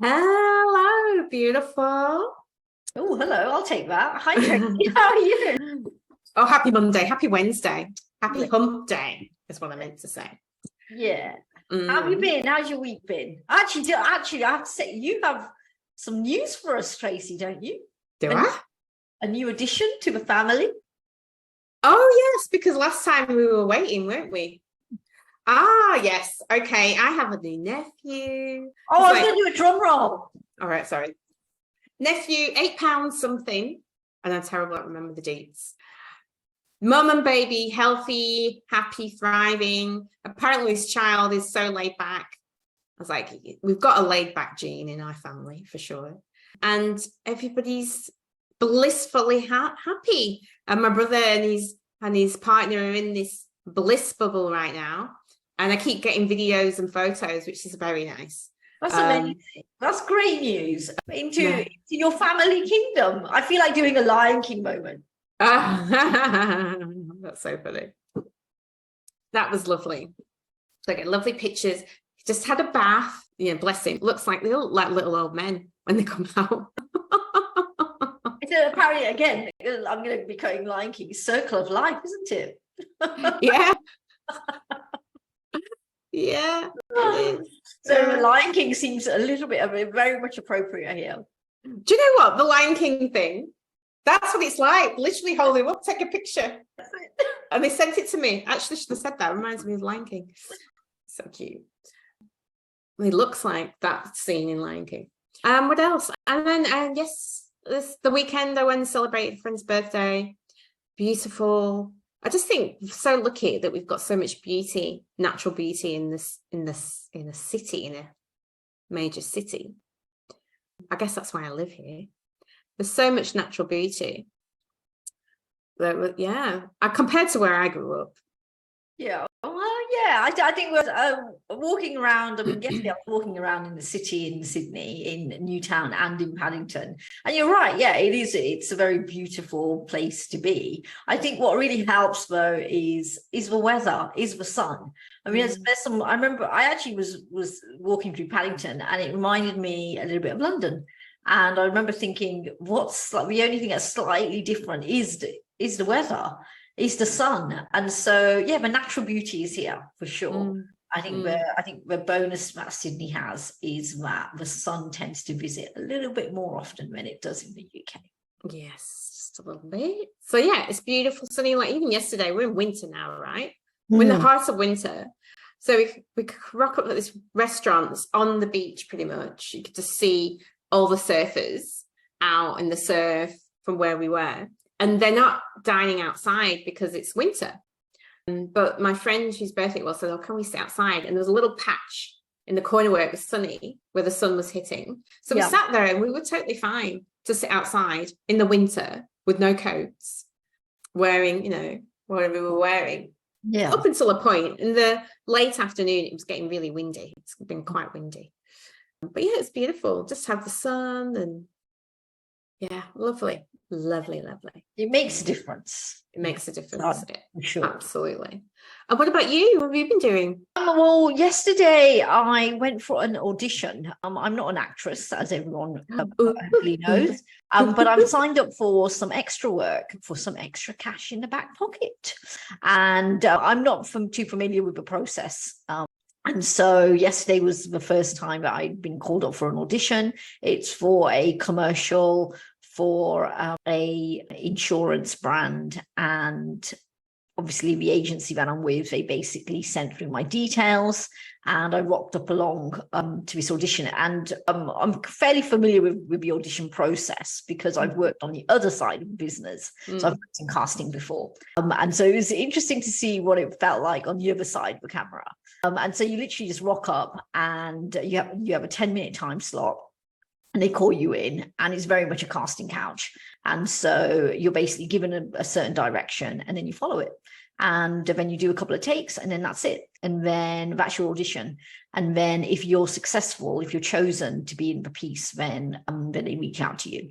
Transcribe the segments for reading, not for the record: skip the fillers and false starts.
Hello, beautiful. Oh, hello. I'll take that. Hi, Tracy. How are you? Oh, happy Monday, happy Wednesday, happy hump day is what I meant to say. Yeah. How have you been? How's your week been? Actually, I have to say, you have some news for us, Tracy, don't you? Do I? A new addition to the family. Oh, yes, because last time we were waiting, weren't we? Ah, yes. Okay, I have a new nephew. Oh, I was going to do a drum roll. All right, sorry. Nephew, £8 something. And I'm terrible at remember the dates. Mum and baby, healthy, happy, thriving. Apparently this child is so laid back. I was like, we've got a laid back gene in our family for sure. And everybody's blissfully happy. And my brother and his partner are in this bliss bubble right now. And I keep getting videos and photos, which is very nice. That's amazing. That's great news. Into your family kingdom. I feel like doing a Lion King moment. That's so funny. That was lovely. So I get lovely pictures. Just had a bath. Yeah, bless him. Looks like they look like little old men when they come out. Apparently, again, I'm going to be cutting Lion King. Circle of life, isn't it? Yeah. Yeah. So Lion King seems a little bit of it, very much appropriate here. Do you know what? The Lion King thing, that's what it's like. Literally hold him up, take a picture. And they sent it to me. Actually, should have said that. It reminds me of Lion King. So cute. It looks like that scene in Lion King. What else? And then, yes, the weekend I went and celebrated a friend's birthday. Beautiful. I just think so lucky that we've got so much beauty, natural beauty in a city, in a major city. I guess that's why I live here. There's so much natural beauty. Yeah, compared to where I grew up. Yeah, well, yeah, I think we're walking around. I mean, yesterday I was walking around in the city in Sydney, in Newtown and in Paddington. And you're right, yeah, it is. It's a very beautiful place to be. I think what really helps though is the weather, is the sun. I mean, there's some. I remember I actually was walking through Paddington, and it reminded me a little bit of London. And I remember thinking, what's like the only thing that's slightly different is the weather. Is the sun. And so yeah, the natural beauty is here for sure. I think the bonus that Sydney has is that the sun tends to visit a little bit more often than it does in the UK. Yes, just a little bit. So yeah, it's beautiful sunny. Like even yesterday, we're in winter now, right? We're in the heart of winter. So we could rock up at this restaurants on the beach pretty much. You could just see all the surfers out in the surf from where we were. And they're not dining outside because it's winter. But my friend whose birthday it was said, oh, can we sit outside? And there was a little patch in the corner where it was sunny, where the sun was hitting. So we sat there and we were totally fine to sit outside in the winter with no coats, wearing, whatever we were wearing. Yeah. Up until a point. In the late afternoon, it was getting really windy. It's been quite windy. But yeah, it's beautiful. Just have the sun and yeah, lovely. Lovely. It makes a difference. It makes a difference. Sure. Absolutely. And what about you? What have you been doing? Well, yesterday I went for an audition. I'm not an actress, as everyone hopefully knows, but I'm signed up for some extra work, for some extra cash in the back pocket. And I'm not too familiar with the process. And so yesterday was the first time that I'd been called up for an audition. It's for a commercial for a insurance brand, and obviously the agency that I'm with, they basically sent through my details and I rocked up along to this audition. And I'm fairly familiar with the audition process because I've worked on the other side of the business. So I've worked in casting before. And so it was interesting to see what it felt like on the other side of the camera. And so you literally just rock up and you have a 10-minute time slot. And they call you in, and it's very much a casting couch. And so you're basically given a certain direction, and then you follow it. And then you do a couple of takes, and then that's it. And then that's your audition. And then if you're successful, if you're chosen to be in the piece, then they reach out to you.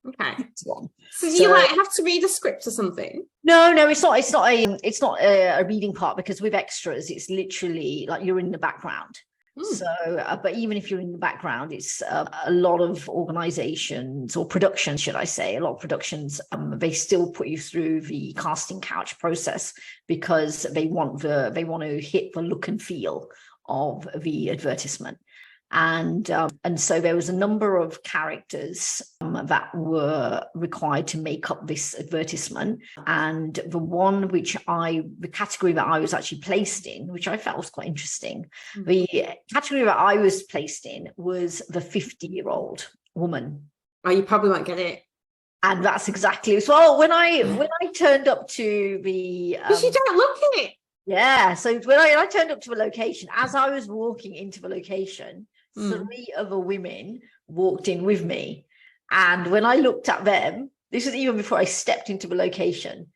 Okay. So you like have to read a script or something? No, it's not a reading part, because with extras, it's literally like you're in the background. So, but even if you're in the background, it's a lot of organizations or productions, should I say, a lot of productions, they still put you through the casting couch process because they want to hit the look and feel of the advertisement. And so there was a number of characters that were required to make up this advertisement. And the category that I was actually placed in, which I felt was quite interesting, the category that I was placed in was the 50-year-old woman. Oh, you probably won't get it. And that's exactly so. When I turned up to the, because you don't look it. Yeah. So when I turned up to the location, as I was walking into the location, 3 other women walked in with me. And when I looked at them, this was even before I stepped into the location,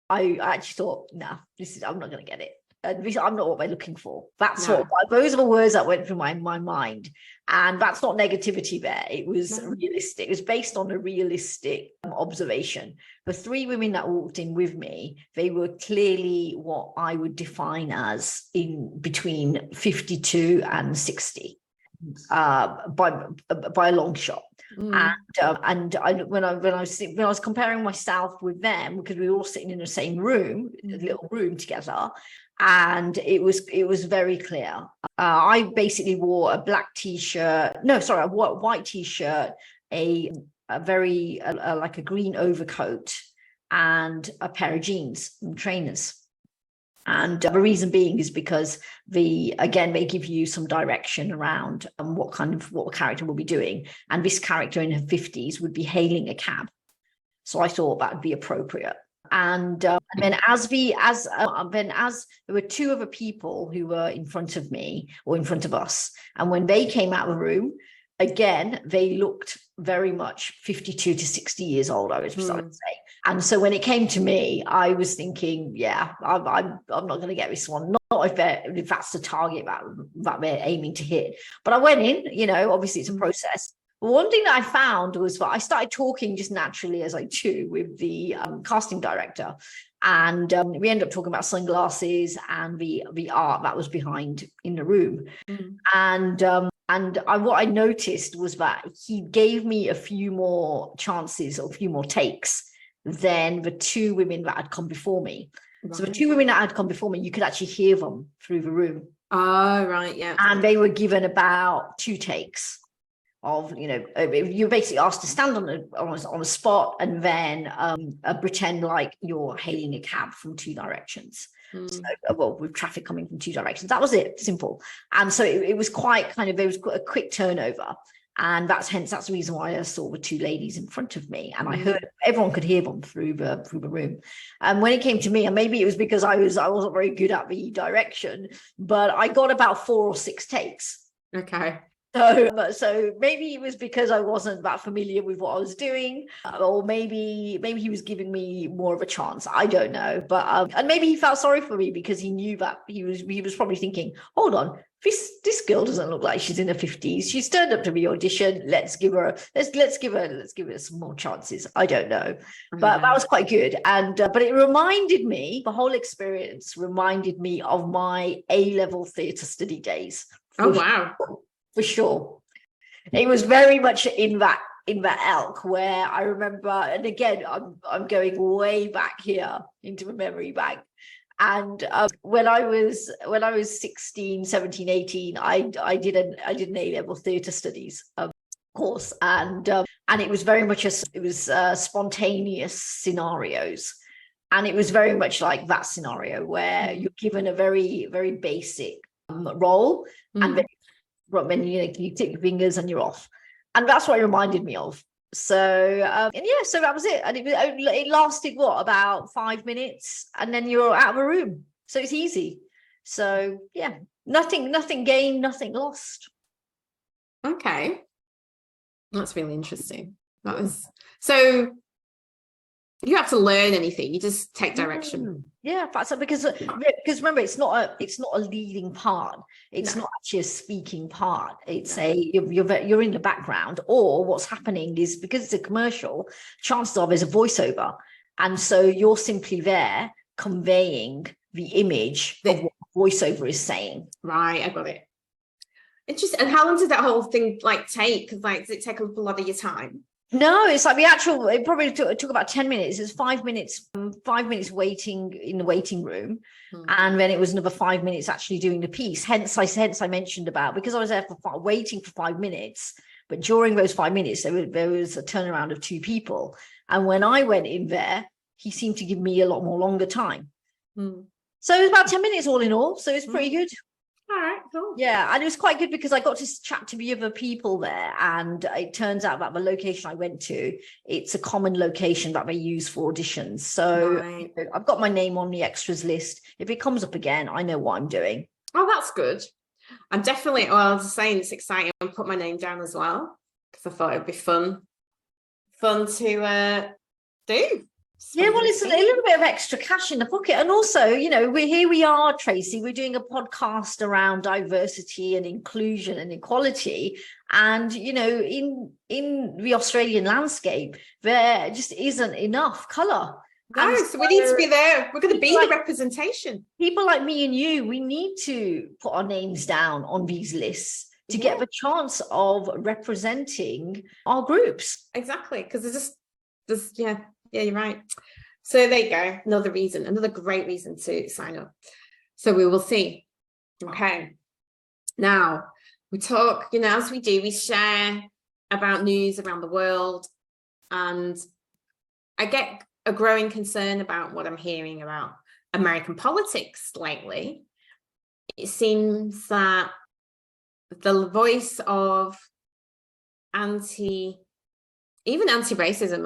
I actually thought, no, I'm not going to get it. I'm not what they're looking for. Those are the words that went through my mind. And that's not negativity there. It was realistic. It was based on a realistic observation. The 3 women that walked in with me, they were clearly what I would define as in between 52 and 60. By a long shot. And when I was comparing myself with them, because we were all sitting in the same room, a little room together, and it was very clear. I basically wore a white t-shirt, a very like a green overcoat, and a pair of jeans and trainers. And the reason being is because they give you some direction around what the character will be doing. And this character in her 50s would be hailing a cab. So I thought that would be appropriate. And then as there were 2 other people who were in front of me or in front of us. And when they came out of the room, again, they looked very much 52 to 60 years old, I would say. And so when it came to me, I was thinking, yeah, I'm not going to get this one. Not if that's the target that they're aiming to hit. But I went in, obviously it's a process. One thing that I found was that I started talking just naturally as I do with the casting director. And we ended up talking about sunglasses and the art that was behind in the room. And what I noticed was that he gave me a few more chances or a few more takes than the 2 women that had come before me. Right. So the 2 women that had come before me, you could actually hear them through the room. Oh, right, yeah. And they were given about 2 takes of, you're basically asked to stand on a spot and then pretend like you're hailing a cab from 2 directions. So, with traffic coming from 2 directions. That was it, simple. And so it was quite there was a quick turnover. And that's the reason why I saw the 2 ladies in front of me. And I heard everyone could hear them through the room. And when it came to me, and maybe it was because I wasn't very good at the direction, but I got about 4 or 6 takes. Okay. So maybe it was because I wasn't that familiar with what I was doing, or maybe he was giving me more of a chance. I don't know, but and maybe he felt sorry for me because he knew that he was probably thinking, hold on, this girl doesn't look like she's in her 50s. She's turned up to the audition. Let's give her some more chances. I don't know, but that was quite good. And but it reminded me, the whole experience reminded me of my A-level theatre study days. Oh wow. For sure. It was very much in that elk where I remember, and again, I'm going way back here into the memory bank. And when I was 16, 17, 18, I did an A-level theatre studies course, and it was very much spontaneous scenarios. And it was very much like that scenario where you're given a very, very basic role, and then you tick your fingers and you're off. And that's what it reminded me of. So so that was it. And it lasted about 5 minutes, and then you're out of a room. So it's easy. So yeah, nothing gained, nothing lost. Okay, that's really interesting. That was so. You have to learn anything. You just take direction. Yeah, that's because remember, it's not a leading part. It's not actually a speaking part. It's you're in the background, or what's happening is because it's a commercial, chances are there's a voiceover, and so you're simply there conveying the image of what the voiceover is saying. Right, I got it. Interesting. And how long did that whole thing like take? Because like, does it take up a lot of your time? No, it's like it probably took about 10 minutes. It's 5 minutes waiting in the waiting room. And then it was another 5 minutes actually doing the piece. Hence I mentioned about, because I was there waiting for 5 minutes, but during those 5 minutes, there was a turnaround of 2 people. And when I went in there, he seemed to give me a lot more longer time. So it was about 10 minutes all in all. So it's pretty good. All right, cool. Yeah, and it was quite good because I got to chat to the other people there, and it turns out that the location I went to, it's a common location that they use for auditions. So I've got my name on the extras list. If it comes up again, I know what I'm doing. Oh, that's good. I'm definitely, well, I was saying it's exciting. I'll put my name down as well because I thought it'd be fun to do. Yeah, well, it's a little bit of extra cash in the pocket. And also, you know, we are, Tracy, we're doing a podcast around diversity and inclusion and equality. And, you know, in the Australian landscape, there just isn't enough colour. No, so we need to be there. We're going to be the representation. People like me and you, we need to put our names down on these lists to get the chance of representing our groups. Exactly, because there's yeah, you're right. So there you go. Another great reason to sign up. So we will see. Okay. Now we talk, you know, as we do, we share about news around the world. And I get a growing concern about what I'm hearing about American politics lately. It seems that the voice of anti-racism,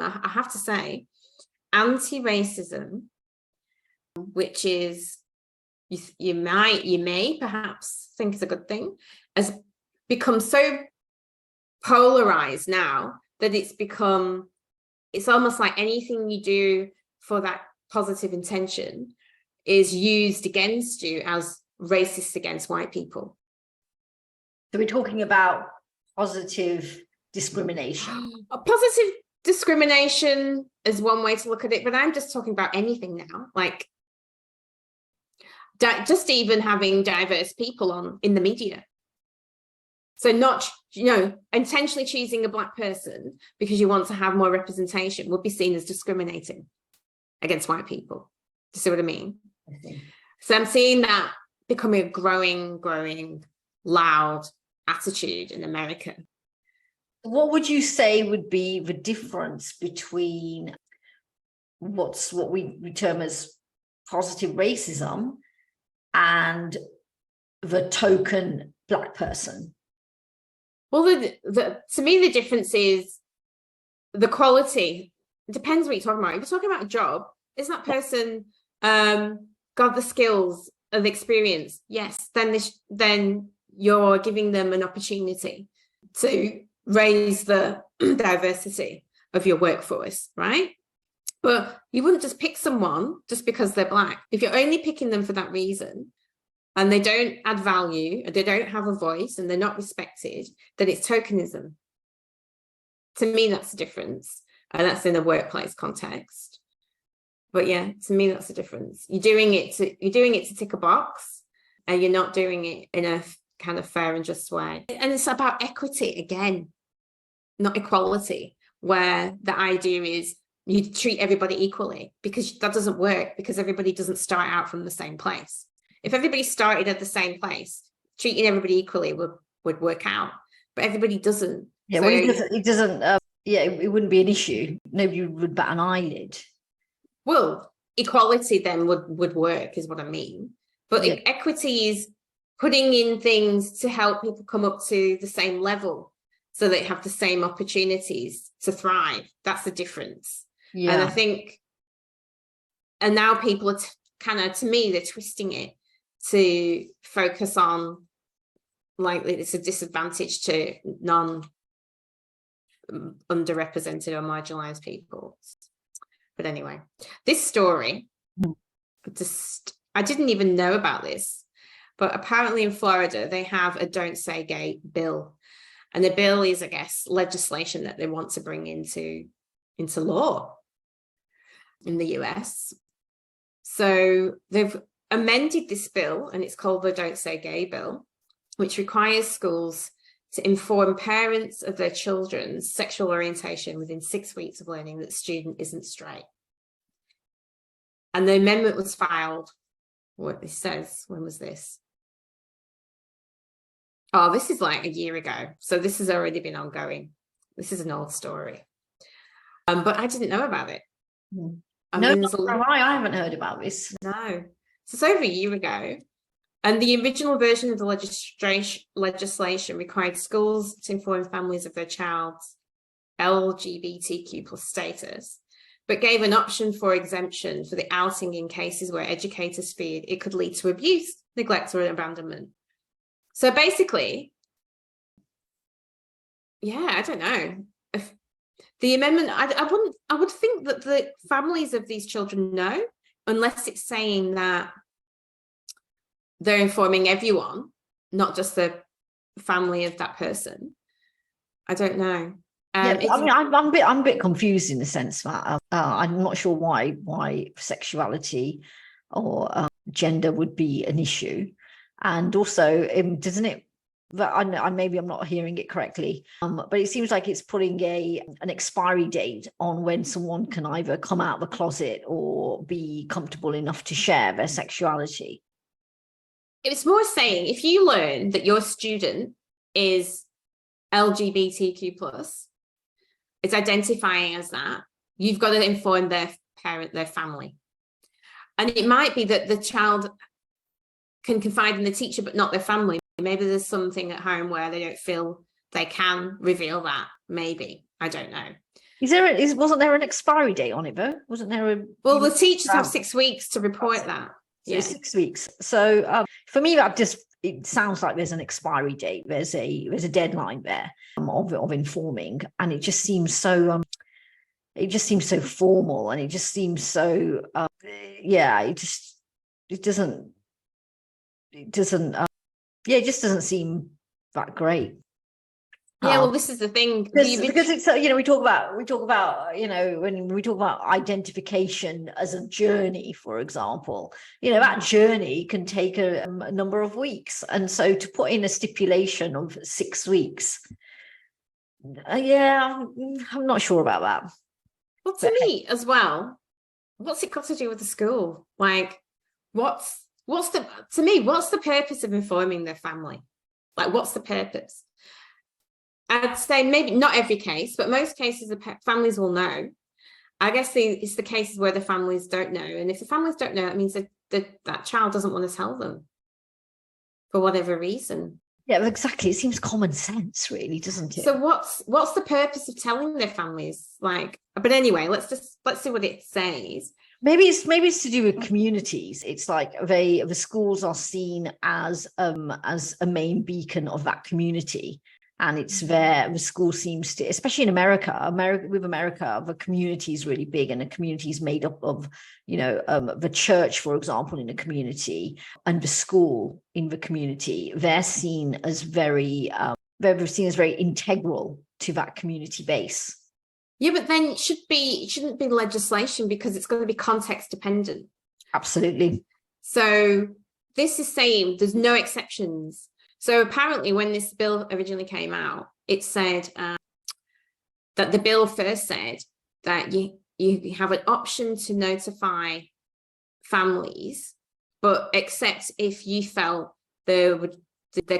I have to say, anti-racism, which is you may perhaps think is a good thing, has become so polarized now that it's almost like anything you do for that positive intention is used against you as racist against white people. So we're talking about positive discrimination. A positive discrimination is one way to look at it, but I'm just talking about anything now, like just even having diverse people on in the media. So not, you know, intentionally choosing a Black person because you want to have more representation would be seen as discriminating against white people. Do you see what I mean? So I'm seeing that becoming a growing, loud attitude in America. What would you say would be the difference between what we term as positive racism and the token Black person? Well, to me, the difference is the quality. It depends what you're talking about. If you're talking about a job, is that person got the skills and the experience? Yes, then you're giving them an opportunity to raise the diversity of your workforce, right? But you wouldn't just pick someone just because they're Black. If you're only picking them for that reason and they don't add value, and they don't have a voice, and they're not respected, then it's tokenism. To me, that's the difference. And that's in a workplace context. But yeah, to me, that's the difference. You're doing it to tick a box, and you're not doing it in a kind of fair and just way. And it's about equity again, not equality, where the idea is you treat everybody equally, because that doesn't work, because everybody doesn't start out from the same place. If everybody started at the same place, treating everybody equally would work out, but everybody doesn't. Yeah, so, well, it doesn't. It wouldn't be an issue. Nobody would bat an eyelid. Well, equality then would work, is what I mean. But equity is putting in things to help people come up to the same level, so they have the same opportunities to thrive. That's the difference. Yeah. And I think, and now people are to me, they're twisting it to focus on, like, it's a disadvantage to underrepresented or marginalized people. But anyway, this story, I didn't even know about this, but apparently in Florida, they have a Don't Say Gay bill. And the bill is, I guess, legislation that they want to bring into law in the US. So they've amended this bill, and it's called the Don't Say Gay bill, which requires schools to inform parents of their children's sexual orientation within 6 weeks of learning that the student isn't straight. And the amendment was filed, what it says, when was this? Oh, this is like a year ago. So this has already been ongoing. This is an old story. But I didn't know about it. No, I haven't heard about this. No. So it's over a year ago. And the original version of the legislation required schools to inform families of their child's LGBTQ plus status, but gave an option for exemption for the outing in cases where educators feared it could lead to abuse, neglect, or abandonment. So basically, yeah, I don't know. If the amendment, I would think that the families of these children know, unless it's saying that they're informing everyone, not just the family of that person. I don't know. Yeah, I mean, I'm a bit confused in the sense that I'm not sure why sexuality or gender would be an issue, and also doesn't it? But maybe I'm not hearing it correctly, but it seems like it's putting an expiry date on when someone can either come out of the closet or be comfortable enough to share their sexuality. It's more saying if you learn that your student is LGBTQ plus, it's identifying as that, you've got to inform their parent, their family. And it might be that the child can confide in the teacher, but not their family. Maybe there's something at home where they don't feel they can reveal that. Maybe. I don't know. Wasn't there an expiry date on it, though? Wasn't there Well, the teachers have 6 weeks to report that. So 6 weeks. So for me, it sounds like there's an expiry date. There's a deadline there of informing, and it just seems so formal, and it just seems so it just doesn't seem that great. Yeah, well, this is the thing because it's we talk about when we talk about identification as a journey, for example, that journey can take a number of weeks, and so to put in a stipulation of 6 weeks, I'm not sure about that. Well, to me as well, what's it got to do with the school? Like, what's the purpose of informing their family? Like, what's the purpose? I'd say maybe not every case, but most cases the families will know. I guess it's the cases where the families don't know. And if the families don't know, it means that child doesn't want to tell them for whatever reason. Yeah, exactly. It seems common sense, really, doesn't it? So what's the purpose of telling their families? Like, but anyway, let's see what it says. Maybe it's to do with communities. It's like the schools are seen as a main beacon of that community. And it's the school seems to, especially in America, the community is really big, and the community is made up of, the church, for example, in a community, and the school in the community. They're seen as very integral to that community base. Yeah, but then it shouldn't be legislation, because it's going to be context dependent. Absolutely. So this is saying there's no exceptions. So apparently when this bill originally came out, it said that the bill first said that you have an option to notify families, but except if you felt there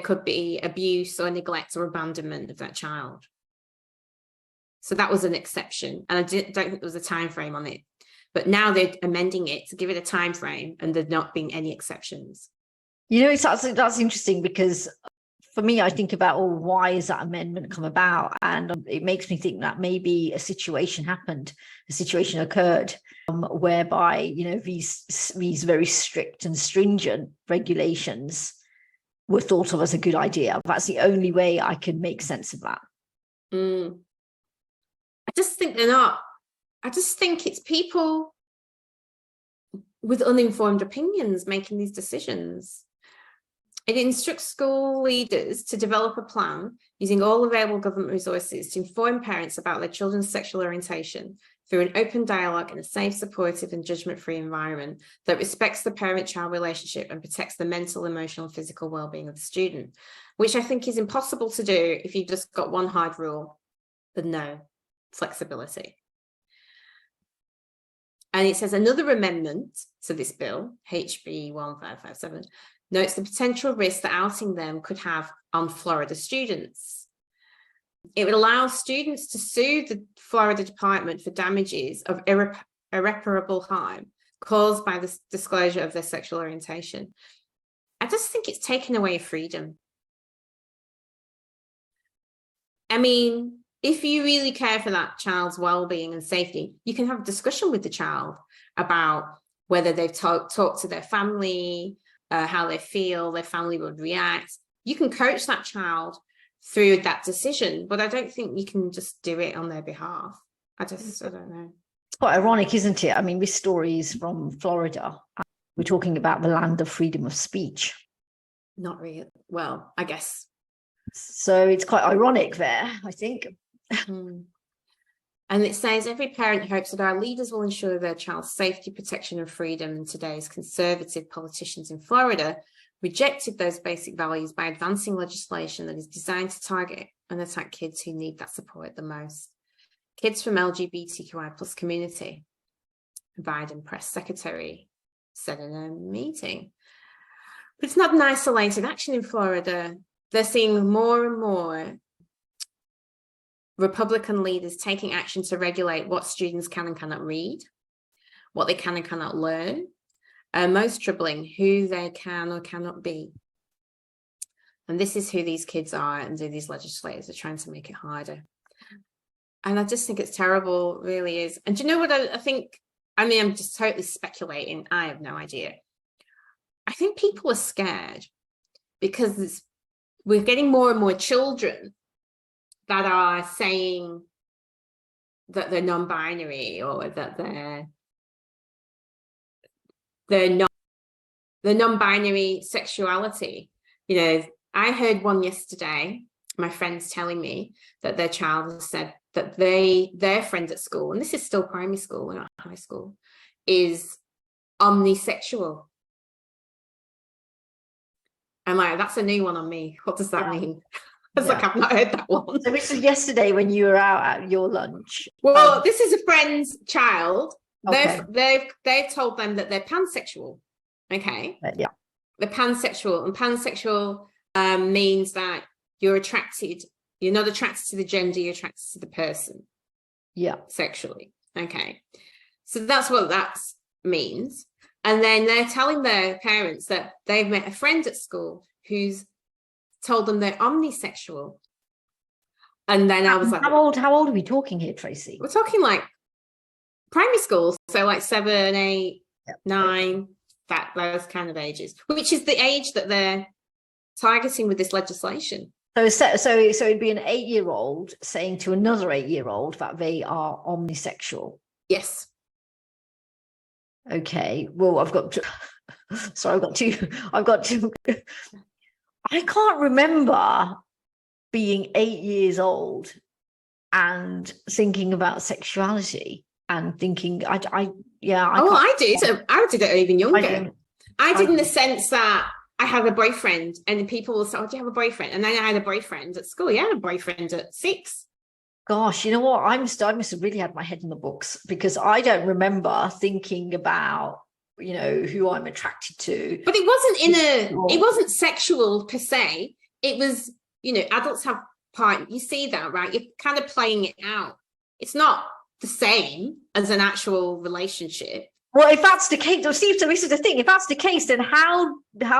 could be abuse or neglect or abandonment of that child. So that was an exception. And I don't think there was a time frame on it. But now they're amending it to give it a time frame, and there's not being any exceptions. That's interesting, because for me, I think about, why has that amendment come about? And it makes me think that maybe a situation occurred whereby, these very strict and stringent regulations were thought of as a good idea. That's the only way I can make sense of that. I just think they're not. I just think it's people with uninformed opinions making these decisions. It instructs school leaders to develop a plan using all available government resources to inform parents about their children's sexual orientation through an open dialogue in a safe, supportive and judgment-free environment that respects the parent-child relationship and protects the mental, emotional and physical well-being of the student, which I think is impossible to do if you've just got one hard rule, the no flexibility. And it says another amendment to this bill, HB 1557, notes the potential risk that outing them could have on Florida students. It would allow students to sue the Florida Department for damages of irreparable harm caused by the disclosure of their sexual orientation. I just think it's taken away freedom. I mean, if you really care for that child's well-being and safety, you can have a discussion with the child about whether they've talked to their family, how they feel, their family would react. You can coach that child through that decision, but I don't think you can just do it on their behalf. I don't know. It's quite ironic, isn't it? I mean, this story is from Florida. We're talking about the land of freedom of speech. Not really. Well, I guess. So it's quite ironic there, I think. And it says every parent hopes that our leaders will ensure their child's safety, protection and freedom. And today's conservative politicians in Florida rejected those basic values by advancing legislation that is designed to target and attack kids who need that support the most. Kids from LGBTQI plus community, Biden press secretary said in a meeting. But it's not an isolated action in Florida. They're seeing more and more Republican leaders taking action to regulate what students can and cannot read, what they can and cannot learn, and most troubling, who they can or cannot be. And this is who these kids are, and who these legislators are trying to make it harder. And I just think it's terrible, it really is. And do you know what I think? I mean, I'm just totally speculating. I have no idea. I think people are scared because we're getting more and more children that are saying that they're non-binary or that they're non-binary sexuality. You know, I heard one yesterday, my friend's telling me that their child has said that their friend at school, and this is still primary school, not high school, is omnisexual. I'm like, that's a new one on me. What does that mean? I was like, I've not heard that one. So this was yesterday when you were out at your lunch. Well, this is a friend's child. Okay. They've told them that they're pansexual. Okay. Yeah. They're pansexual, and pansexual means that you're not attracted to the gender, you're attracted to the person. Yeah. Sexually. Okay. So that's what that means. And then they're telling their parents that they've met a friend at school who's told them they're omnisexual. And then I was like, how old are we talking here, Tracy? We're talking like primary school, so like 7, 8, 9, those kind of ages, which is the age that they're targeting with this legislation. So it'd be an 8-year-old saying to another 8-year-old that they are omnisexual. Yes. Okay. Well, I've got to. I can't remember being 8 years old and thinking about sexuality and thinking I did. I did it even younger. I did in the sense that I had a boyfriend, and people will say, "Oh, do you have a boyfriend?" And then I had a boyfriend at school. Yeah, I had a boyfriend at 6. Gosh, you know what? I must have really had my head in the books, because I don't remember thinking about, you know, who I'm attracted to. But it wasn't sexual per se. It was, you know, adults have part. You see that, right? You're kind of playing it out. It's not the same as an actual relationship. Well, if that's the case, Steve, so this is the thing. If that's the case, then how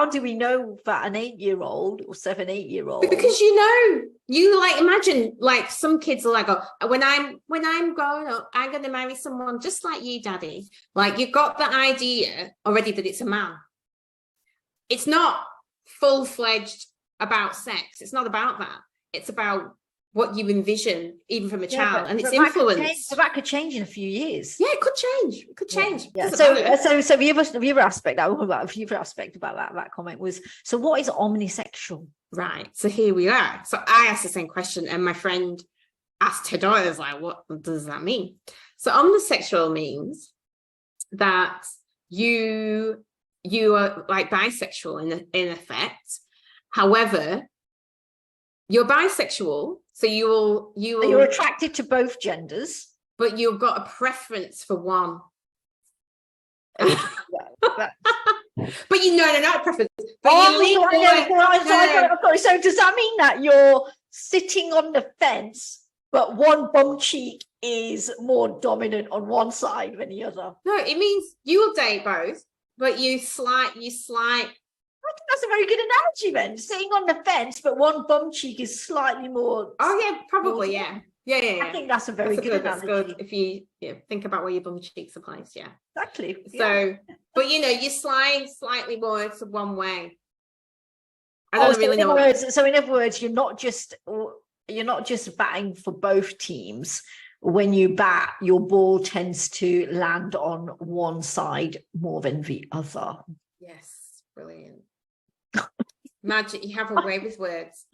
do we know that an 8-year-old or 7, 8-year-old? Because you like imagine, like some kids are like, oh, when I'm growing up, I'm going to marry someone just like you, Daddy. Like you've got the idea already that it's a man. It's not full-fledged about sex. It's not about that. It's about what you envision, even from a child, and it's but influenced. That could change in a few years. Yeah, it could change. It could change. Yeah. So the other aspect about that comment was, so what is omnisexual? Right. So here we are. So I asked the same question, and my friend asked her daughter, like, what does that mean? So omnisexual means that you are like bisexual in effect. However, you're bisexual, so you're attracted to both genders, but you've got a preference for one. But not a preference. But so does that mean that you're sitting on the fence, but one bum cheek is more dominant on one side than the other? No, it means you will date both, but you slight. I think that's a very good analogy then. Sitting on the fence, but one bum cheek is slightly more. Oh yeah, probably, yeah. Yeah. I think that's a very good analogy. That's good if you think about where your bum cheeks are placed, yeah. Exactly. So, but you slide slightly more to one way. I don't really know. So in other words, you're not just batting for both teams. When you bat, your ball tends to land on one side more than the other. Yes, brilliant. Magic, you have a way with words.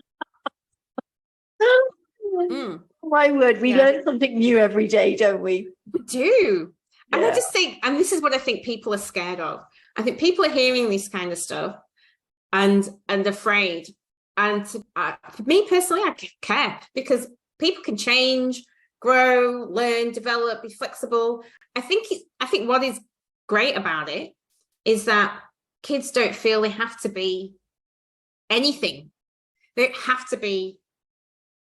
My word, we learn something new every day, don't we? We do. And I just think, and this is what I think people are scared of. I think people are hearing this kind of stuff and afraid. And for me personally, I care, because people can change, grow, learn, develop, be flexible. I think what is great about it is that kids don't feel they have to be anything. They don't have to be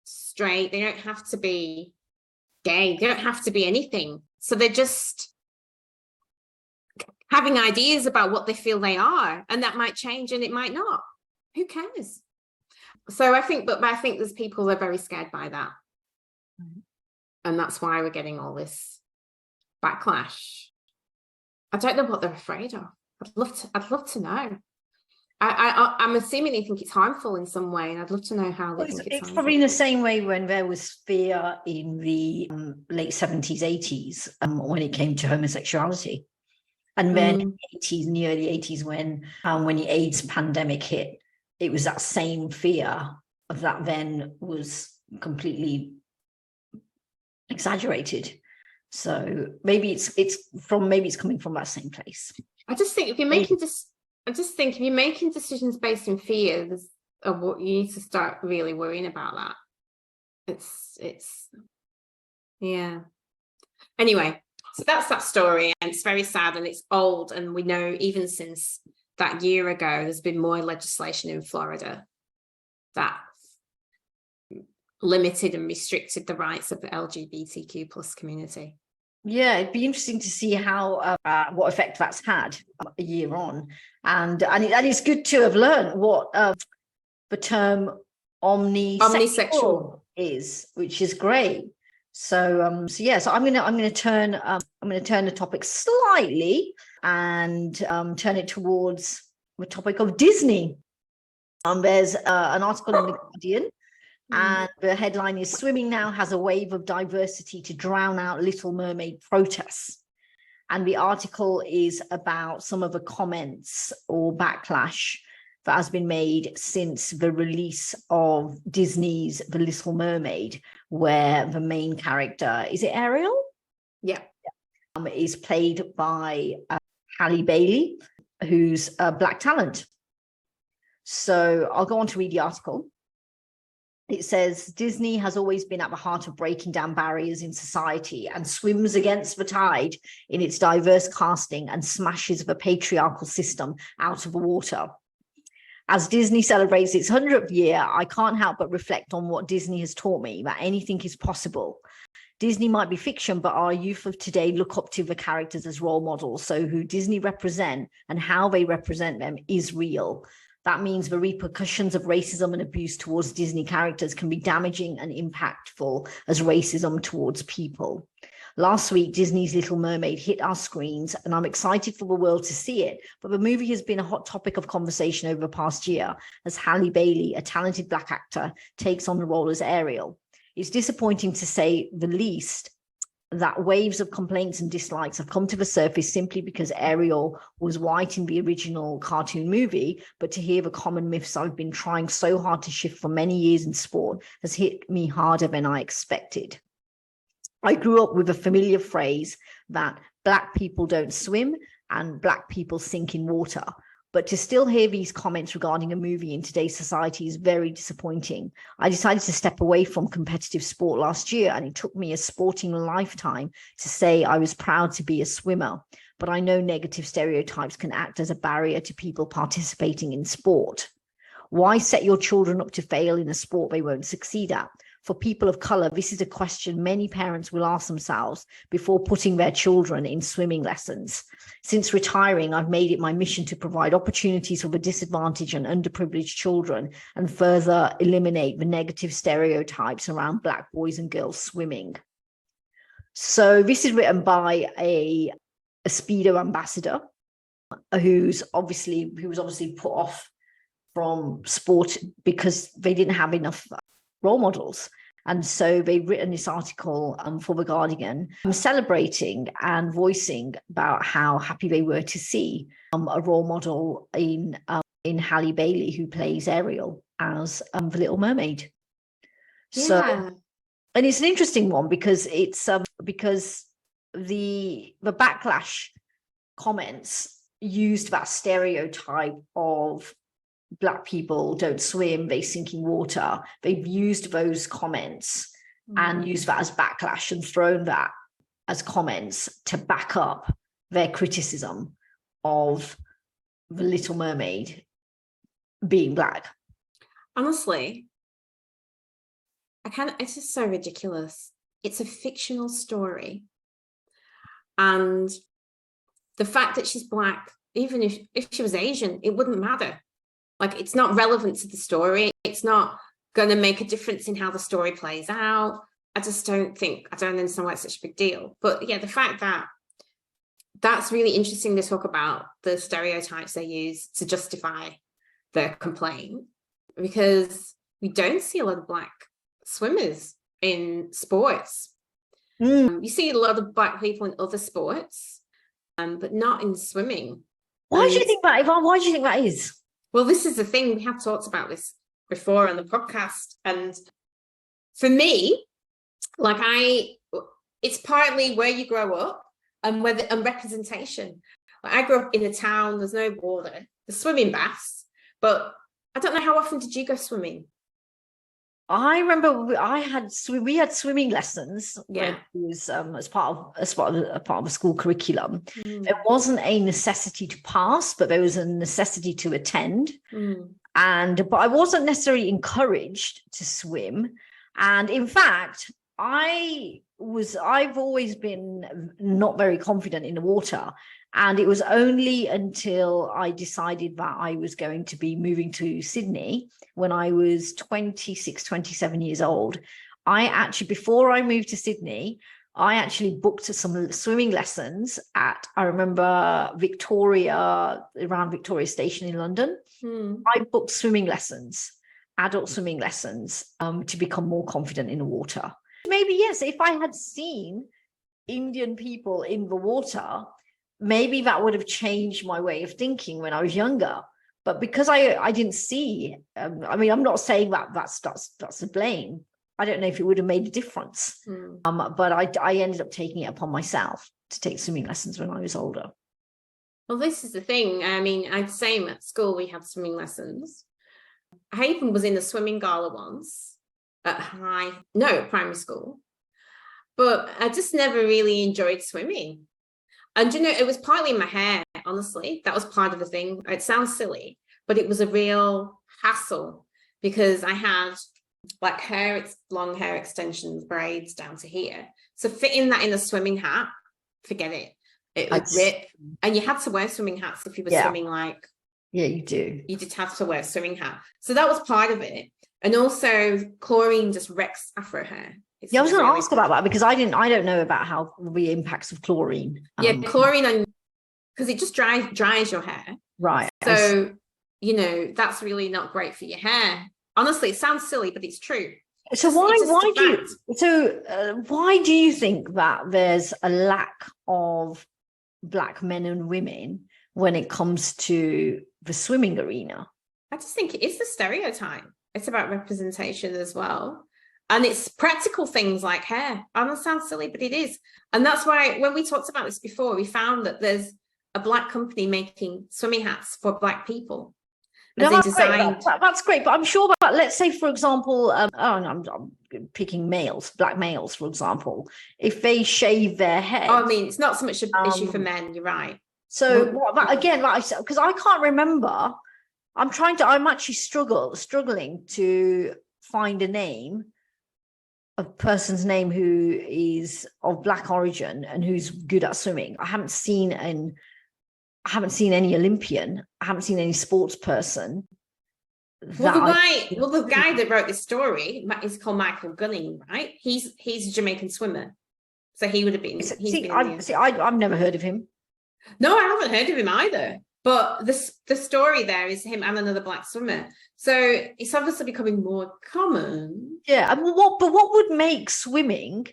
straight. They don't have to be gay. They don't have to be anything. So they're just having ideas about what they feel they are, and that might change and it might not. Who cares? So I think there's people that are very scared by that. And that's why we're getting all this backlash. I don't know what they're afraid of. I'd love to know. I'm assuming they think it's harmful in some way, and I'd love to know how they think it's harmful. Probably in the same way when there was fear in the late 70s, 80s, when it came to homosexuality. And then in the early 80s, when the AIDS pandemic hit, it was that same fear of that then was completely exaggerated. So maybe it's coming from that same place. I just think if you're making decisions based in fear, you need to start really worrying about that. It's yeah. Anyway, so that's that story, and it's very sad and it's old, and we know even since that year ago, there's been more legislation in Florida that limited and restricted the rights of the LGBTQ plus community. Yeah, it'd be interesting to see how what effect that's had a year on, and it's good to have learned what the term omnisexual is, which is great. So I'm going to turn the topic slightly and turn it towards the topic of Disney. There's an article in The Guardian. And the headline is "Swimming Now Has a Wave of Diversity to Drown Out Little Mermaid Protests." And the article is about some of the comments or backlash that has been made since the release of Disney's The Little Mermaid, where the main character, is it Ariel? Yeah. Is played by Halle Bailey, who's a Black talent. So I'll go on to read the article. It says, Disney has always been at the heart of breaking down barriers in society and swims against the tide in its diverse casting and smashes the patriarchal system out of the water. As Disney celebrates its 100th year, I can't help but reflect on what Disney has taught me, that anything is possible. Disney might be fiction, but our youth of today look up to the characters as role models. So who Disney represent and how they represent them is real. That means the repercussions of racism and abuse towards Disney characters can be damaging and impactful as racism towards people. Last week, Disney's Little Mermaid hit our screens, and I'm excited for the world to see it. But the movie has been a hot topic of conversation over the past year as Halle Bailey, a talented Black actor, takes on the role as Ariel. It's disappointing to say the least that waves of complaints and dislikes have come to the surface simply because Ariel was white in the original cartoon movie, but to hear the common myths I've been trying so hard to shift for many years in sport has hit me harder than I expected. I grew up with a familiar phrase that Black people don't swim and Black people sink in water. But to still hear these comments regarding a movie in today's society is very disappointing. I decided to step away from competitive sport last year, and it took me a sporting lifetime to say I was proud to be a swimmer. But I know negative stereotypes can act as a barrier to people participating in sport. Why set your children up to fail in a sport they won't succeed at? For people of color, this is a question many parents will ask themselves before putting their children in swimming lessons. Since retiring, I've made it my mission to provide opportunities for the disadvantaged and underprivileged children and further eliminate the negative stereotypes around Black boys and girls swimming. So this is written by a Speedo ambassador who was obviously put off from sport because they didn't have enough role models. And so they've written this article for The Guardian celebrating and voicing about how happy they were to see a role model in Halle Bailey, who plays Ariel as the Little Mermaid. Yeah. So, and it's an interesting one because it's because the backlash comments used that stereotype of Black people don't swim, they sink in water. They've used those comments and used that as backlash and thrown that as comments to back up their criticism of the Little Mermaid being Black. Honestly, it's just so ridiculous. It's a fictional story. And the fact that she's Black, even if she was Asian, it wouldn't matter. Like, it's not relevant to the story. It's not going to make a difference in how the story plays out. I don't understand why it's such a big deal. But yeah, the fact that that's really interesting to talk about the stereotypes they use to justify their complaint, because we don't see a lot of Black swimmers in sports. You see a lot of Black people in other sports, but not in swimming. Why do you think that, Yvonne? Why do you think that is? Well, this is the thing. We have talked about this before on the podcast. And for me, it's partly where you grow up and representation. Like, I grew up in a town, there's no water, there's swimming baths, but I don't know, how often did you go swimming? I remember we had swimming lessons. Yeah, it was as part of a school curriculum. There wasn't a necessity to pass, but there was a necessity to attend. But I wasn't necessarily encouraged to swim. And in fact, I've always been not very confident in the water. And it was only until I decided that I was going to be moving to Sydney when I was 26, 27 years old. Before I moved to Sydney, I actually booked some swimming lessons I remember around Victoria Station in London. I booked adult swimming lessons, to become more confident in the water. Maybe, yes, if I had seen Indian people in the water, maybe that would have changed my way of thinking when I was younger. But because I didn't see, I'm not saying that that's the blame. I don't know if it would have made a difference. But I ended up taking it upon myself to take swimming lessons when I was older. Well, this is the thing. I'd say at school we had swimming lessons. I even was in the swimming gala once at primary school. But I just never really enjoyed swimming. And, it was partly my hair, honestly. That was part of the thing. It sounds silly, but it was a real hassle because I had long hair extensions, braids down to here. So fitting that in a swimming hat, forget it. It would rip. And you had to wear swimming hats if you were swimming Yeah, you do. You did have to wear a swimming hat. So that was part of it. And also chlorine just wrecks afro hair. I was going to ask about that because I don't know about how the impacts of chlorine. Chlorine because it just dries your hair. Right. So, that's really not great for your hair. Honestly, it sounds silly, but it's true. So why do you think that there's a lack of Black men and women when it comes to the swimming arena? I just think it is the stereotype. It's about representation as well. And it's practical things like hair. I know it sounds silly, but it is. And that's why when we talked about this before, we found that there's a Black company making swimming hats for Black people. No, that's great. But I'm sure that, let's say, for example, I'm picking males, Black males, for example, if they shave their head. Oh, I mean, it's not so much an issue for men. You're right. So again, like I said, because I can't remember, I'm actually struggling to find a name, a person's name who is of Black origin and who's good at swimming. I haven't seen any Olympian. I haven't seen any sports person. The guy that wrote this story is called Michael Gunning, right? He's a Jamaican swimmer, so he would have been. I've never heard of him. No, I haven't heard of him either. But the story there is him and another Black swimmer. So it's obviously becoming more common. Yeah, and what would make swimming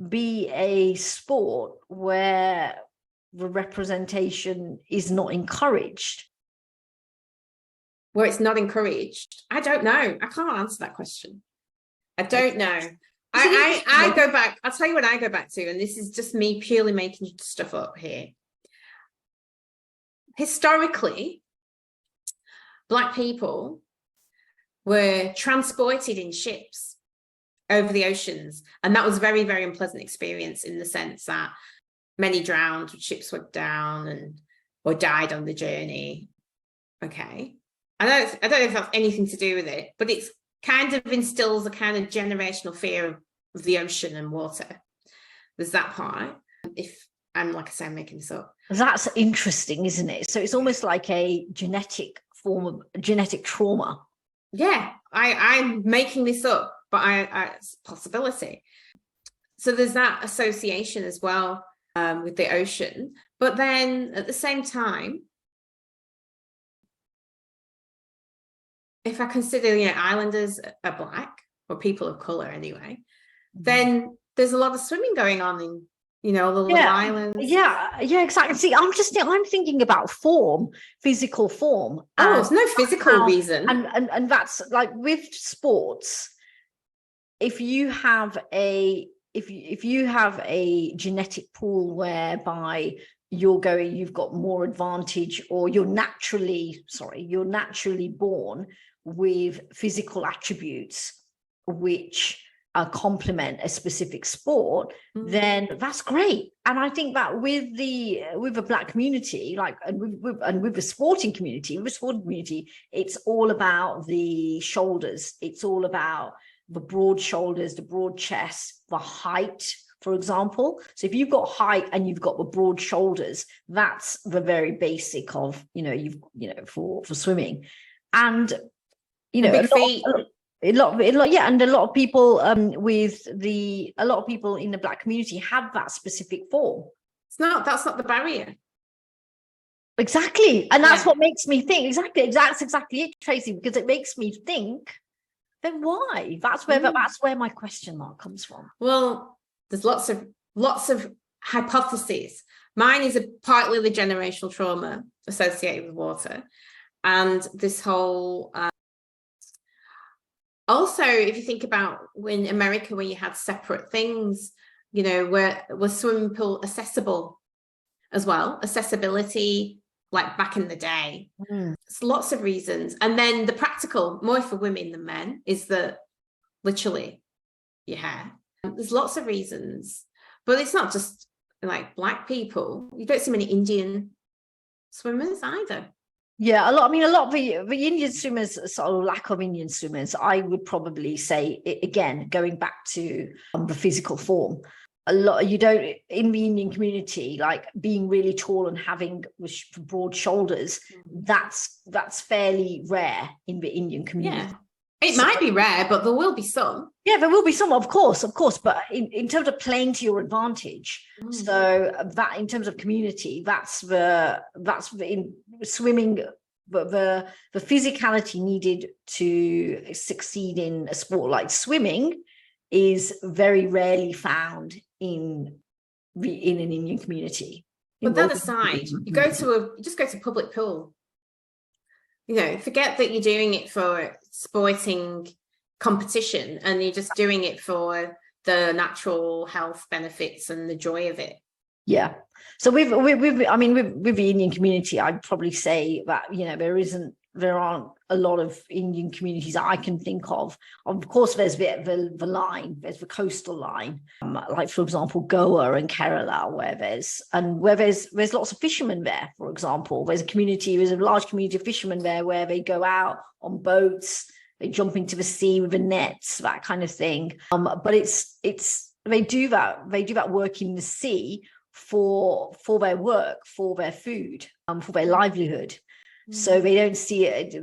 be a sport where the representation is not encouraged? Where it's not encouraged? I don't know. I can't answer that question. I don't know. I go back. I'll tell you what I go back to, and this is just me purely making stuff up here. Historically, Black people were transported in ships over the oceans, and that was a very, very unpleasant experience in the sense that many drowned, ships went down or died on the journey. Okay. I don't know if that's anything to do with it, but it's kind of instills a kind of generational fear of the ocean and water. There's that part. If I'm, like I say, I'm making this up. That's interesting, isn't it? So it's almost like a genetic form of genetic trauma. Yeah, I'm making this up, but it's a possibility. So there's that association as well with the ocean. But then at the same time, if I consider, islanders are Black, or people of color anyway, then there's a lot of swimming going on in, the little islands. Yeah, exactly. See, I'm thinking about form, physical form. Oh, there's no physical reason. And that's like with sports, if you have a genetic pool whereby you've got more advantage, or you're naturally born with physical attributes which complement a specific sport, then that's great. And I think that with the Black community, with the sporting community, it's all about the shoulders. It's all about the broad shoulders, the broad chest, the height, for example. So if you've got height and you've got the broad shoulders, that's the very basic of, for swimming. And, big feet. And a lot of people a lot of people in the Black community have that specific form. That's not the barrier. Exactly. And that's what makes me think. That's exactly it, Tracy, because it makes me think, then why? That's where my question mark comes from. Well, there's lots of hypotheses. Mine is partly the generational trauma associated with water, and this whole also, if you think about when America, where you had separate things, where was swimming pool accessible as well, accessibility, like back in the day. It's lots of reasons. And then the practical, more for women than men, is that literally your hair. There's lots of reasons, but it's not just like Black people. You don't see many Indian swimmers either. Yeah, a lot of the Indian swimmers, sort of lack of Indian swimmers, I would probably say, again, going back to the physical form, a lot, you don't, in the Indian community, like being really tall and having broad shoulders, that's fairly rare in the Indian community. Yeah. It might be rare, but there will be some. Yeah, there will be some, of course. But in terms of playing to your advantage, so that in terms of community, that's in swimming but the physicality needed to succeed in a sport like swimming is very rarely found in an Indian community. But the other side, you just go to public pool. Forget that you're doing it for sporting competition, and you're just doing it for the natural health benefits and the joy of it. Yeah. So with the Indian community, I'd probably say that, there aren't a lot of Indian communities I can think of. Of course, there's the line, there's the coastal line, like, for example, Goa and Kerala, where there's lots of fishermen there, for example. There's a large community of fishermen there where they go out on boats, they jump into the sea with the nets, that kind of thing. But they do that work in the sea for their work, for their food, for their livelihood. So they don't see it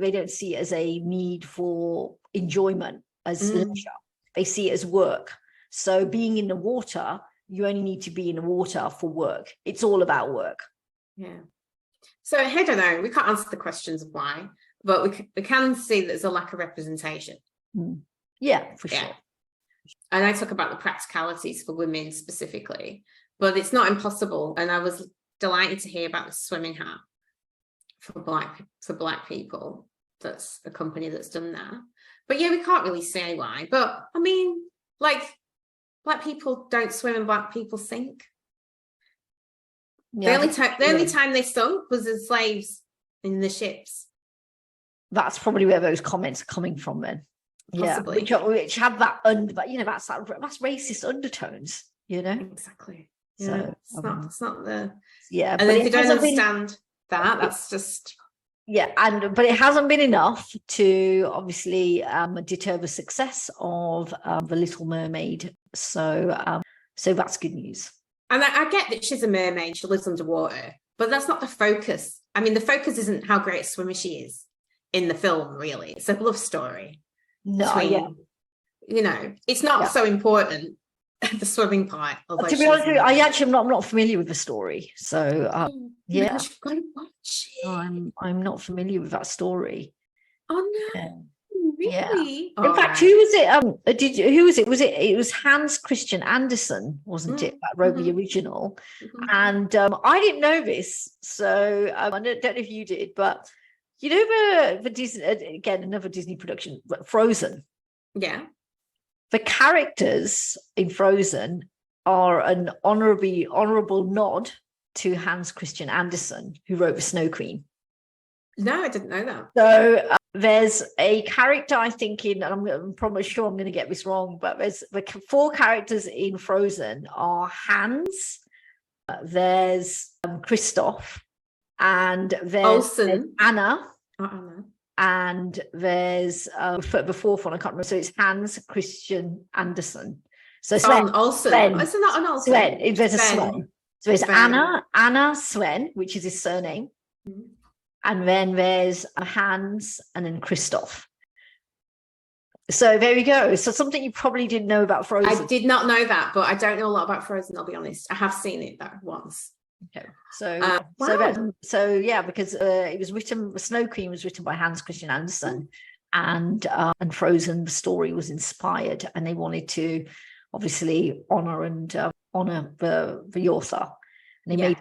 as a need for enjoyment, as leisure. They see it as work. So being in the water, you only need to be in the water for work. It's all about work. Yeah. So I don't know, we can't answer the questions of why, but we can see that there's a lack of representation. Yeah, for sure. And I talk about the practicalities for women specifically, but it's not impossible. And I was delighted to hear about the swimming hat for black people. That's a company that's done that. But yeah, we can't really say why. But I mean, like, black people don't swim and black people sink. Yeah, the only time they sunk was as slaves in the ships. That's probably where those comments are coming from then. Possibly. Yeah, which have that that's racist undertones, Exactly. Yeah, so it's not the and then if you don't understand that's just but it hasn't been enough to obviously deter the success of the Little Mermaid. So that's good news. And I get that she's a mermaid, she lives underwater, but that's not the focus. I mean, the focus isn't how great a swimmer she is in the film, really. It's a love story. It's not so important, the swimming part. To be honest with you, I'm not familiar with the story, so you've got to watch it. I'm not familiar with that story. Oh no, really? Yeah. In fact, who was it? Who was it? It was Hans Christian Andersen, wasn't it? That wrote the original, and I didn't know this, so I don't know if you did, but the Disney, again, another Disney production, Frozen. Yeah. The characters in Frozen are an honourable nod to Hans Christian Andersen, who wrote The Snow Queen. No, I didn't know that. So there's a character, I think, and I'm probably sure I'm going to get this wrong, but there's the 4 characters in Frozen are Hans, there's Kristoff, and there's Anna. And there's the 4th one, I can't remember. So it's Hans Christian Andersen. So Sven. Olsen. Isn't that an Olsen? Sven. There's a Sven. So it's Anna Sven, which is his surname. And then there's Hans and then Kristoff. So there we go. So something you probably didn't know about Frozen. I did not know that, but I don't know a lot about Frozen, I'll be honest. I have seen it that once. Okay, because it was written. The Snow Queen was written by Hans Christian Andersen, and Frozen, the story was inspired, and they wanted to obviously honor the author, and they made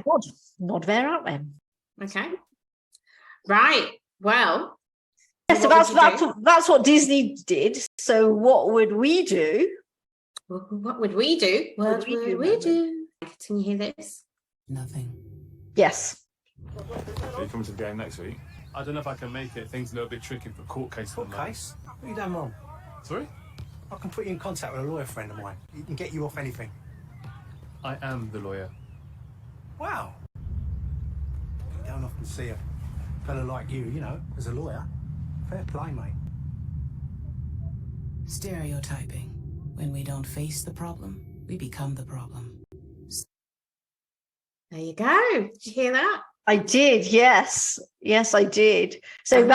nod there out then. Okay, right. Well, so that's what Disney did. So what would we do? What would we do? What would we do? Can you hear this? Nothing. Yes. Are you coming to the game next week? I don't know if I can make it. Things are a little bit tricky for court case. Court case? What have you done wrong? Sorry? I can put you in contact with a lawyer friend of mine. He can get you off anything. I am the lawyer. Wow. You don't often see a fella like you, as a lawyer. Fair play, mate. Stereotyping. When we don't face the problem, we become the problem. There you go. Did you hear that? I did. Yes, I did. So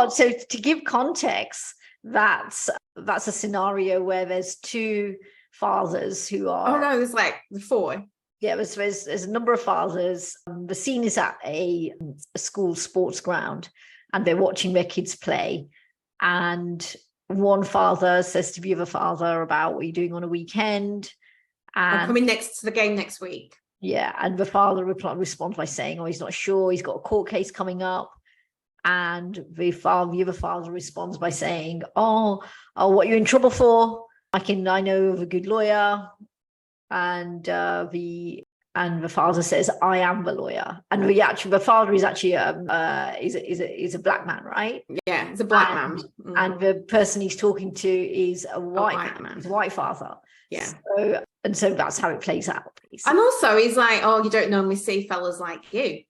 so to give context, that's a scenario where there's 2 fathers who are. Oh no, there's like 4. Yeah, there's a number of fathers. The scene is at a school sports ground, and they're watching their kids play. And one father says to the other father about what you're doing on a weekend. And I'm coming next to the game next week. Yeah, and the father responds by saying, "Oh, he's not sure. He's got a court case coming up." And the other father responds by saying, "Oh, what are you in trouble for? I know of a good lawyer." And the father says, "I am the lawyer." And the father is actually is a black man, right? Yeah, it's a black man. And the person he's talking to is a white man. He's a white father. Yeah. So that's how it plays out. Basically. And also he's like, "Oh, you don't normally see fellas like you."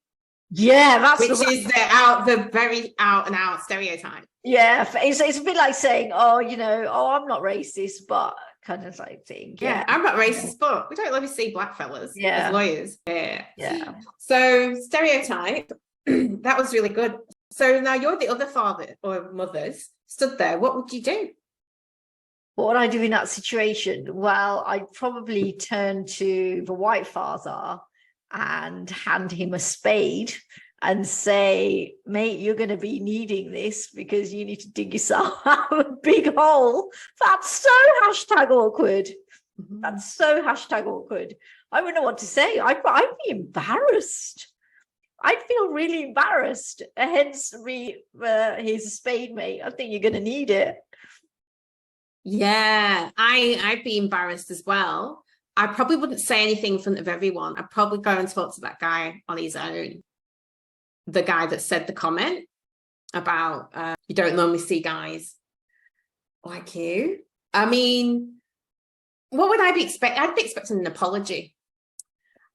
Yeah, which is the very out and out stereotype. Yeah, it's a bit like saying, I'm not racist, but kind of like thing. Yeah, I'm not racist, but we don't let me see black fellas as lawyers. Yeah. So stereotype, that was really good. So now you're the other father or mothers stood there. What would you do? What would I do in that situation? Well, I'd probably turn to the white father and hand him a spade and say, "Mate, you're going to be needing this because you need to dig yourself out of a big hole." That's so #awkward. That's so #awkward. I wouldn't know what to say. I'd be embarrassed. I'd feel really embarrassed. Hence, here's a spade, mate. I think you're going to need it. Yeah, I'd be embarrassed as well. I probably wouldn't say anything in front of everyone. I'd probably go and talk to that guy on his own. The guy that said the comment about you don't normally see guys like you. I mean, what would I be expecting? I'd be expecting an apology.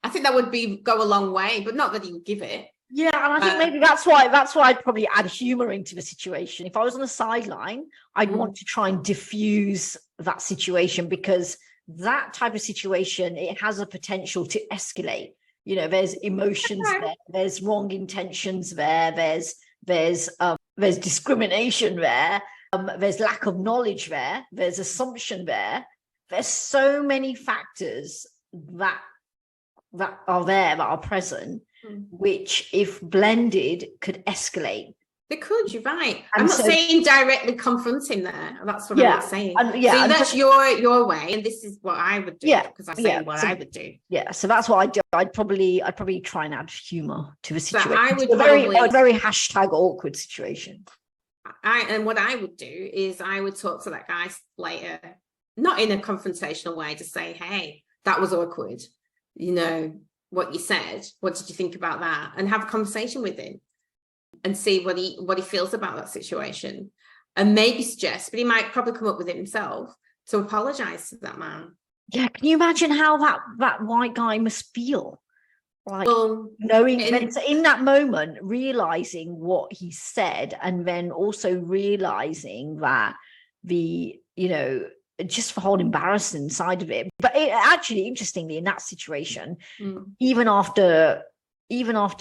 I think that would go a long way, but not that he would give it. Yeah, and I think maybe that's why I'd probably add humor into the situation. If I was on the sideline, I'd want to try and diffuse that situation, because that type of situation, it has a potential to escalate. There's emotions there, there's wrong intentions there, there's discrimination there, there's lack of knowledge there, there's assumption there. There's so many factors that are present, which, if blended, could escalate. They could, you're right. I'm not saying directly confront him there. That's what I'm not saying. That's your way, and this is what I would do. Because I say what I would do. Yeah, so that's what I do. I'd probably try and add humor to the situation. So I would a very #awkward situation. And what I would do is I would talk to that guy later, not in a confrontational way, to say, "Hey, that was awkward. What you said. What did you think about that?" And have a conversation with him and see what he feels about that situation, and maybe suggest, but he might probably come up with it himself, to apologize to that man. Yeah, can you imagine how that white guy must feel? Like, knowing in that moment, realizing what he said, and then also realizing that just the whole embarrassing side of it. But actually, interestingly, in that situation, even after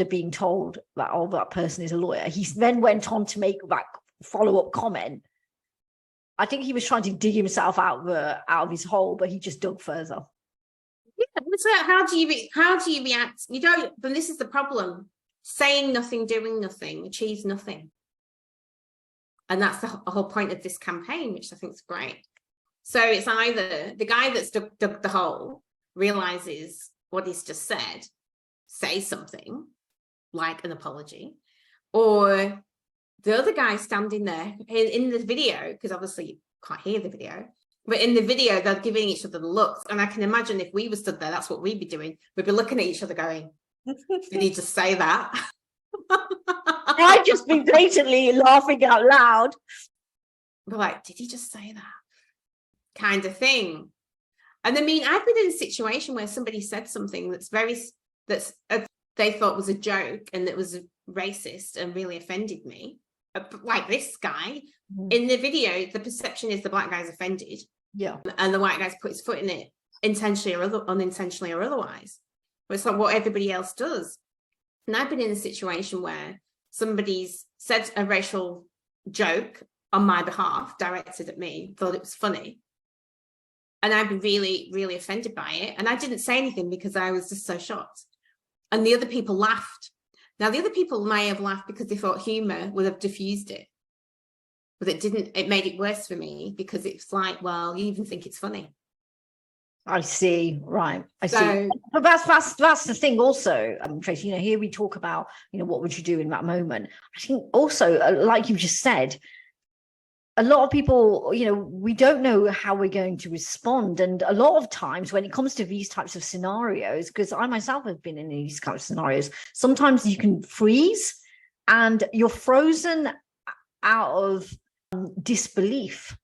being told that that person is a lawyer, he then went on to make that follow-up comment. I think he was trying to dig himself out of his hole, but he just dug further. Yeah, so how do you react? You don't. But this is the problem: saying nothing, doing nothing, achieves nothing, and that's the whole point of this campaign, which I think is great. So it's either the guy that's dug the hole realizes what he's just said, say something like an apology, or the other guy standing there in the video, because obviously you can't hear the video, but in the video they're giving each other the looks, and I can imagine if we were stood there, that's what we'd be doing. We'd be looking at each other going, "Did he just say that?" I'd just be blatantly laughing out loud. We're like, "Did he just say that?" kind of thing. And I mean, I've been in a situation where somebody said something they thought was a joke, and that was racist and really offended me, like this guy. In the video, the perception is the black guy's offended, and the white guy's put his foot in it, intentionally or unintentionally or otherwise. But it's like what everybody else does. And I've been in a situation where somebody's said a racial joke on my behalf, directed at me, thought it was funny, and I'd be really, really offended by it. And I didn't say anything because I was just so shocked. And the other people laughed. Now, the other people may have laughed because they thought humor would have diffused it. But it didn't. It made it worse for me because it's like, well, you even think it's funny. I see. Right. I see. But that's the thing also, Tracy, you know, here we talk about, you know, what would you do in that moment? I think also, like you just said, a lot of people, you know, we don't know how we're going to respond. And a lot of times when it comes to these types of scenarios, because I myself have been in these kind of scenarios, sometimes you can freeze and you're frozen out of disbelief.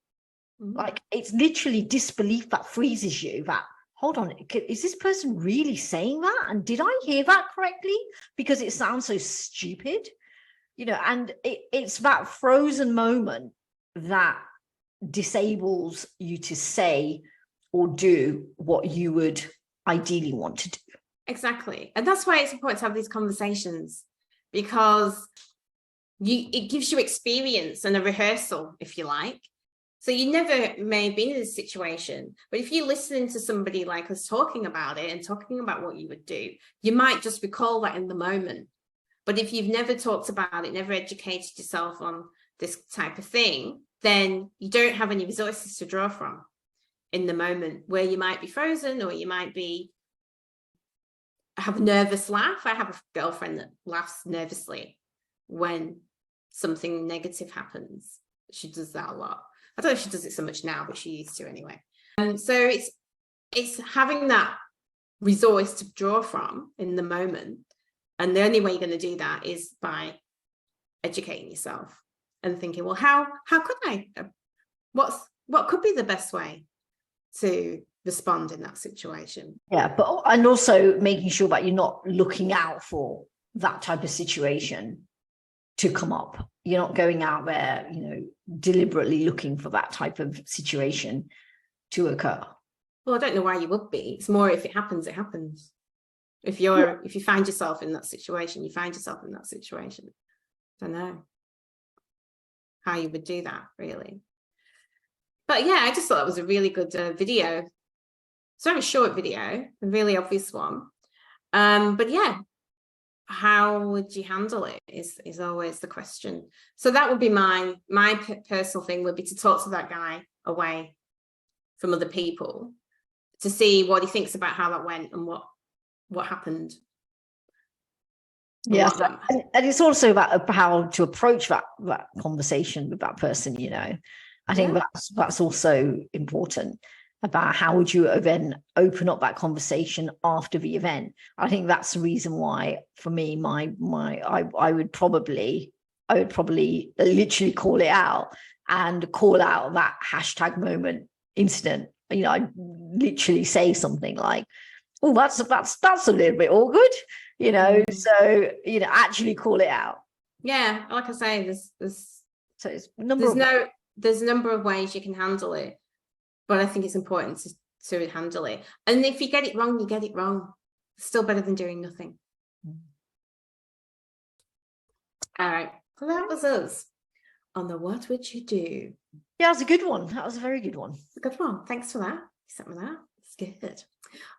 Like, it's literally disbelief that freezes you, that, hold on, is this person really saying that? And did I hear that correctly? Because it sounds so stupid, you know, and it's that frozen moment that disables you to say or do what you would ideally want to do. Exactly. And that's why it's important to have these conversations, because it gives you experience and a rehearsal, if you like. So you never may have been in this situation, but if you're listening to somebody like us talking about it and talking about what you would do, you might just recall that in the moment. But if you've never talked about it, never educated yourself on this type of thing, then you don't have any resources to draw from in the moment, where you might be frozen, or you might have a nervous laugh. I have a girlfriend that laughs nervously when something negative happens. She does that a lot. I don't know if she does it so much now, but she used to anyway. So it's having that resource to draw from in the moment. And the only way you're going to do that is by educating yourself and thinking, well, how could I? What could be the best way to respond in that situation? Yeah, and also making sure that you're not looking out for that type of situation to come up. You're not going out there, you know, deliberately looking for that type of situation to occur. Well, I don't know why you would be. It's more, if it happens, it happens. If you find yourself in that situation, you find yourself in that situation. I don't know how you would do that, really. But yeah, I just thought that was a really good video. It's a very short video, a really obvious one. But yeah, how would you handle it is always the question. So that would be my personal thing, would be to talk to that guy away from other people to see what he thinks about how that went and what happened. Yeah, and it's also about how to approach that conversation with that person, you know. I think that's also important, about how would you then open up that conversation after the event. I think that's the reason why, for me, I would probably literally call it out, and call out that hashtag moment incident. You know, I'd literally say something like, oh, that's a little bit awkward, you know. So, you know, actually call it out. Yeah, like I say, there's a number of ways you can handle it, but I think it's important to handle it. And if you get it wrong, you get it wrong. It's still better than doing nothing. All right, well, that was us on the what would you do. Yeah, that was a good one. That was a very good one. It's a good one. Thanks for that. You sent me that. It's good.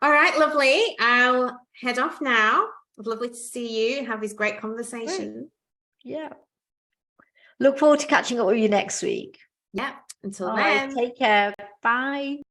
All right, lovely. I'll head off now. It's lovely to see you, have this great conversation. Great. Yeah. Look forward to catching up with you next week. Yeah. Until All then. right, take care. Bye.